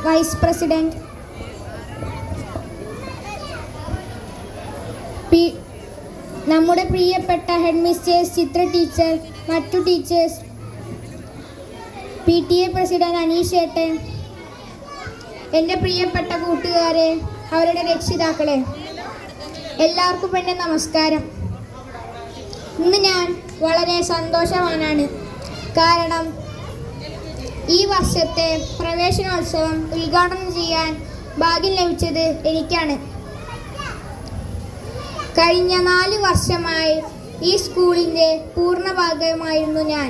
Vice president, നമ്മുടെ പ്രിയപ്പെട്ട head mistress ചിത്ര teacher, മറ്റു ടീച്ചേഴ്സ്, PTA പ്രസിഡന്റ് അനീഷ് ഏട്ടൻ, എൻ്റെ പ്രിയപ്പെട്ട കൂട്ടുകാരെ, അവരുടെ രക്ഷിതാക്കളെ, എല്ലാവർക്കും എൻ്റെ നമസ്കാരം. ഇന്ന് ഞാൻ വളരെ സന്തോഷവാനാണ്. കാരണം ഈ വർഷത്തെ പ്രവേശനോത്സവം ഉദ്ഘാടനം ചെയ്യാൻ ഭാഗ്യം ലഭിച്ചത് എനിക്കാണ്. കഴിഞ്ഞ 4 വർഷമായി ഈ സ്കൂളിൻ്റെ പൂർണ്ണ ഭാഗമായിരുന്നു ഞാൻ.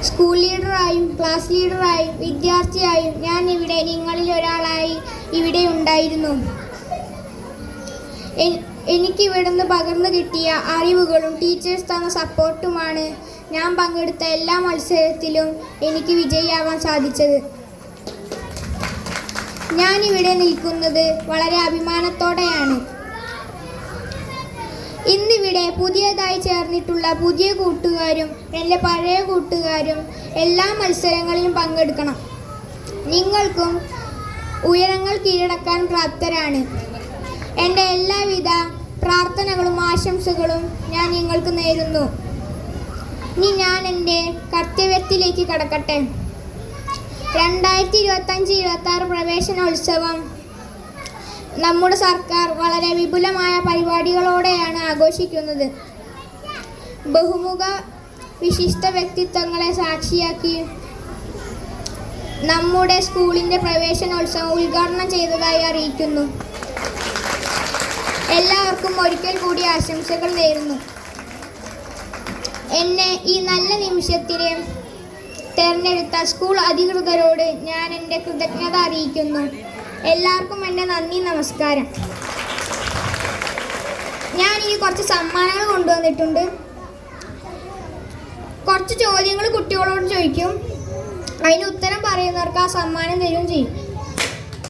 സ്കൂൾ ലീഡറായും ക്ലാസ് ലീഡറായും വിദ്യാർത്ഥിയായും ഞാൻ ഇവിടെ നിങ്ങളിൽ ഒരാളായി ഇവിടെ ഉണ്ടായിരുന്നു. എനിക്കിവിടുന്ന് പകർന്നു കിട്ടിയ അറിവുകളും ടീച്ചേഴ്സ് തന്ന സപ്പോർട്ടുമാണ് ഞാൻ പങ്കെടുത്ത എല്ലാ മത്സരത്തിലും എനിക്ക് വിജയിയാവാൻ സാധിച്ചത്. ഞാനിവിടെ നിൽക്കുന്നത് വളരെ അഭിമാനത്തോടെയാണ്. ഇന്നിവിടെ പുതിയതായി ചേർന്നിട്ടുള്ള പുതിയ കൂട്ടുകാരും എൻ്റെ പഴയ കൂട്ടുകാരും എല്ലാ മത്സരങ്ങളിലും പങ്കെടുക്കണം. നിങ്ങൾക്കും ഉയരങ്ങൾ കീഴടക്കാൻ പ്രാപ്തരാണ്. എൻ്റെ എല്ലാവിധ പ്രാർത്ഥനകളും ആശംസകളും ഞാൻ നിങ്ങൾക്ക് നേരുന്നു. ഇനി ഞാൻ എൻ്റെ കർത്തവ്യത്തിലേക്ക് കടക്കട്ടെ. 2025-26 പ്രവേശനോത്സവം നമ്മുടെ സർക്കാർ വളരെ വിപുലമായ പരിപാടികളോടെയാണ് ആഘോഷിക്കുന്നത്. ബഹുമുഖ വിശിഷ്ട വ്യക്തിത്വങ്ങളെ സാക്ഷിയാക്കി നമ്മുടെ സ്കൂളിൻ്റെ പ്രവേശനോത്സവം ഉദ്ഘാടനം ചെയ്തതായി അറിയിക്കുന്നു. എല്ലാവർക്കും ഒരിക്കൽ കൂടി ആശംസകൾ നേരുന്നു. എന്നെ ഈ നല്ല നിമിഷത്തിന് തിരഞ്ഞെടുത്ത സ്കൂൾ അധികൃതരോട് ഞാൻ എൻ്റെ കൃതജ്ഞത അറിയിക്കുന്നു. എല്ലാവർക്കും എൻ്റെ നന്ദി, നമസ്കാരം. ഞാൻ ഇനി കുറച്ച് സമ്മാനങ്ങൾ കൊണ്ടുവന്നിട്ടുണ്ട്. കുറച്ച് ചോദ്യങ്ങൾ കുട്ടികളോട് ചോദിക്കും. അതിന് ഉത്തരം പറയുന്നവർക്ക് ആ സമ്മാനം തരുകയും ചെയ്യും.